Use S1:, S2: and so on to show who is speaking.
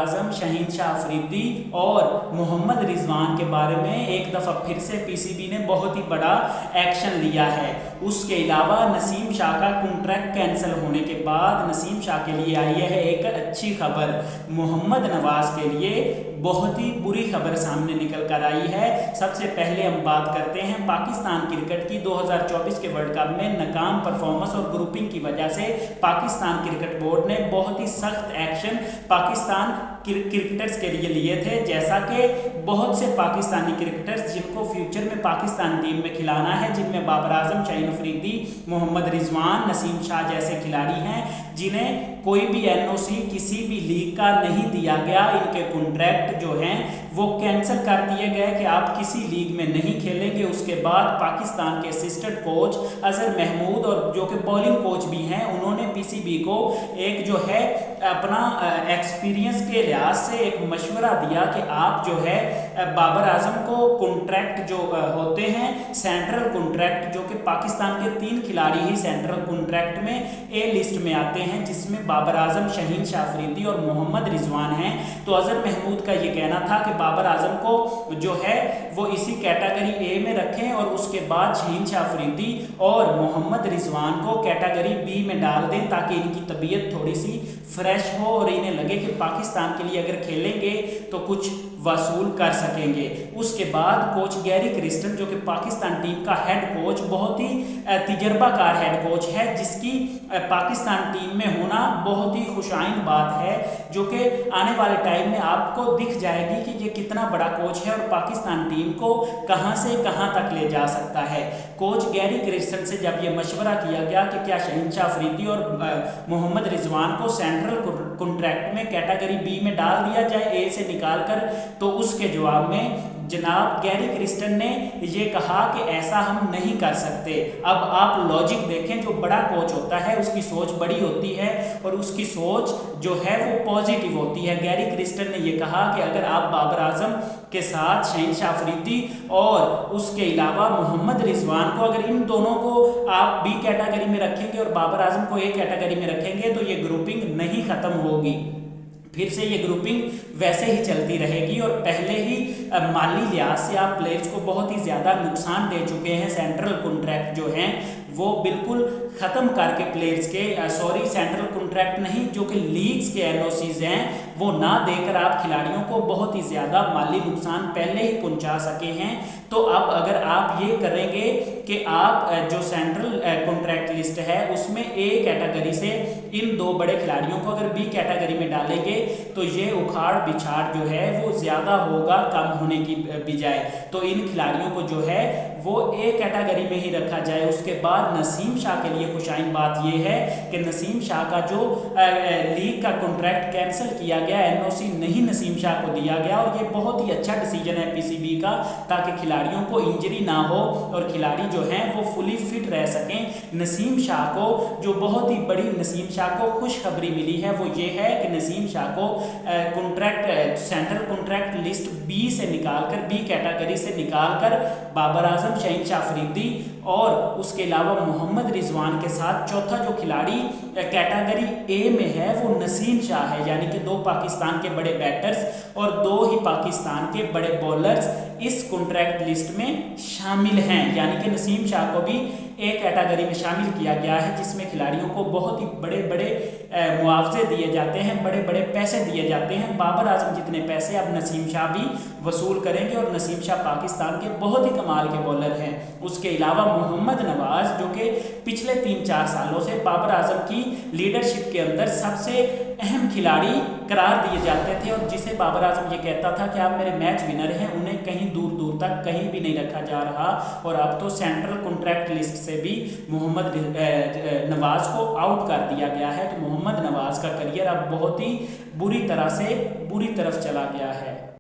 S1: आजम, शहीन शाह अफरीदी और मोहम्मद रिजवान के बारे में एक दफ़ा फिर से पीसीबी ने बहुत ही बड़ा एक्शन लिया है। उसके अलावा नसीम शाह का कॉन्ट्रैक्ट कैंसिल होने के बाद नसीम शाह के लिए आई है एक अच्छी खबर। मोहम्मद नवाज के लिए बहुत ही बुरी खबर सामने निकल कर आई है। सबसे पहले हम बात करते हैं पाकिस्तान क्रिकेट की। 2024 के वर्ल्ड कप में नाकाम परफॉर्मेंस और ग्रुपिंग की वजह से पाकिस्तान क्रिकेट बोर्ड ने बहुत ही सख्त एक्शन पाकिस्तान क्रिकेटर्स के लिए थे। जैसा कि बहुत से पाकिस्तानी क्रिकेटर्स जिनको फ्यूचर में पाकिस्तान टीम में खिलाना है, जिनमें बाबर आजम, शाहीन अफरीदी, मोहम्मद रिजवान, नसीम शाह जैसे खिलाड़ी हैं, जिन्हें कोई भी एनओसी किसी भी लीग का नहीं दिया गया। इनके कॉन्ट्रैक्ट जो हैं वो कैंसिल कर दिए गए कि आप किसी लीग में नहीं खेलेंगे। उसके बाद पाकिस्तान के असिस्टेंट कोच अजहर महमूद और जो कि बॉलिंग कोच भी हैं, उन्होंने पीसीबी को एक जो है अपना एक्सपीरियंस के लिहाज से एक मशवरा दिया कि आप जो है बाबर आजम को कॉन्ट्रैक्ट जो होते हैं सेंट्रल कॉन्ट्रैक्ट, जो कि पाकिस्तान के 3 खिलाड़ी ही सेंट्रल कॉन्ट्रैक्ट में ए लिस्ट में आते हैं, जिसमें बाबर आजम, शहीन शाह अफरीदी और मोहम्मद रिजवान हैं। तो अजहर महमूद का ये कहना था कि बाबर आजम को जो है वो इसी कैटेगरी ए में रखें और उसके बाद शहीन शाह अफरीदी और मोहम्मद रिजवान को कैटेगरी बी में डाल दें, ताकि इनकी तबीयत थोड़ी सी फ्रेश हो और इन्हें लगे कि पाकिस्तान के लिए अगर खेलेंगे तो कुछ वसूल कर सकेंगे। उसके बाद कोच गैरी क्रिस्टन, जो कि पाकिस्तान टीम का हेड कोच, बहुत ही तजर्बाकार हेड कोच है, जिसकी पाकिस्तान टीम में होना बहुत ही खुशाइन बात है, जो कि आने वाले टाइम में आपको दिख जाएगी कि ये कितना बड़ा कोच है और पाकिस्तान टीम को कहां से कहां तक ले जा सकता है। कोच गैरी क्रिस्टन से जब ये मशवरा किया गया कि क्या शहीन शाह अफरीदी और मोहम्मद रिजवान को सेंट्रल कॉन्ट्रैक्ट में कैटेगरी बी में डाल दिया जाए ए से निकालकर, तो उसके जवाब में जनाब गैरी क्रिस्टन ने ये कहा कि ऐसा हम नहीं कर सकते। अब आप लॉजिक देखें, जो बड़ा कोच होता है उसकी सोच बड़ी होती है और उसकी सोच जो है वो पॉजिटिव होती है। गैरी क्रिस्टन ने ये कहा कि अगर आप बाबर आजम के साथ शहीन शाह अफरीदी और उसके अलावा मोहम्मद रिजवान को, अगर इन दोनों को आप बी कैटेगरी में रखेंगे और बाबर आजम को ए कैटेगरी में रखेंगे, तो ये ग्रुपिंग नहीं खत्म होगी, फिर से ये ग्रुपिंग वैसे ही चलती रहेगी। और पहले ही माली लिहाज से आप प्लेयर्स को बहुत ही ज़्यादा नुकसान दे चुके हैं। सेंट्रल कॉन्ट्रैक्ट जो हैं वो बिल्कुल ख़त्म करके प्लेयर्स के सेंट्रल कॉन्ट्रैक्ट नहीं, जो कि लीग्स के एनओसीज हैं वो ना देकर आप खिलाड़ियों को बहुत ही ज़्यादा माली नुकसान पहले ही पहुंचा सके हैं। तो अब अगर आप ये करेंगे कि आप जो सेंट्रल कॉन्ट्रैक्ट लिस्ट है उसमें ए कैटेगरी से इन 2 बड़े खिलाड़ियों को अगर बी कैटेगरी में डालेंगे, तो ये उखाड़ बिछाड़ जो है वो ज़्यादा होगा कम होने की बजाय। तो इन खिलाड़ियों को जो है वो ए कैटेगरी में ही रखा जाए। उसके बाद नसीम शाह के लिए खुशाइन बात यह है कि नसीम शाह का जो लीग का कॉन्ट्रैक्ट कैंसिल किया गया, एनओसी नहीं नसीम शाह को दिया गया, और ये बहुत ही अच्छा डिसीजन है पीसीबी का, ताकि खिलाड़ियों को इंजरी ना हो और खिलाड़ी जो हैं वो फुली फिट रह सकें। नसीम शाह को जो बहुत ही बड़ी नसीम शाह को खुशखबरी मिली है वो ये है कि नसीम शाह को contract central contract list B से निकालकर, बी कैटेगरी से निकालकर बाबर आजम, शहीन शाह अफरीदी और उसके अलावा मोहम्मद रिजवान के साथ चौथा जो खिलाड़ी कैटेगरी ए में है वो नसीम शाह है। यानी कि 2 पाकिस्तान के बड़े बैटर्स और 2 ही पाकिस्तान के बड़े बॉलर्स इस कॉन्ट्रैक्ट लिस्ट में शामिल हैं। यानी कि नसीम शाह को भी ए कैटेगरी में शामिल किया गया है, जिसमें खिलाड़ियों को बहुत ही बड़े बड़े मुआवजे दिए जाते हैं, बड़े बड़े पैसे दिए जाते हैं। बाबर आजम जितने पैसे अब नसीम शाह भी वसूल करेंगे, और नसीम शाह पाकिस्तान के बहुत ही कमाल के बॉलर हैं। उसके अलावा मोहम्मद नवाज, जो कि पिछले 3-4 सालों से बाबर आजम की लीडरशिप के अंदर सबसे अहम खिलाड़ी करार दिए जाते थे, और जिसे बाबर आजम ये कहता था कि आप मेरे मैच विनर हैं, उन्हें कहीं दूर दूर तक कहीं भी नहीं रखा जा रहा। और अब तो सेंट्रल कॉन्ट्रैक्ट लिस्ट से भी मोहम्मद नवाज को आउट कर दिया गया है। तो मोहम्मद नवाज का करियर अब बहुत ही बुरी तरह से बुरी तरफ चला गया है।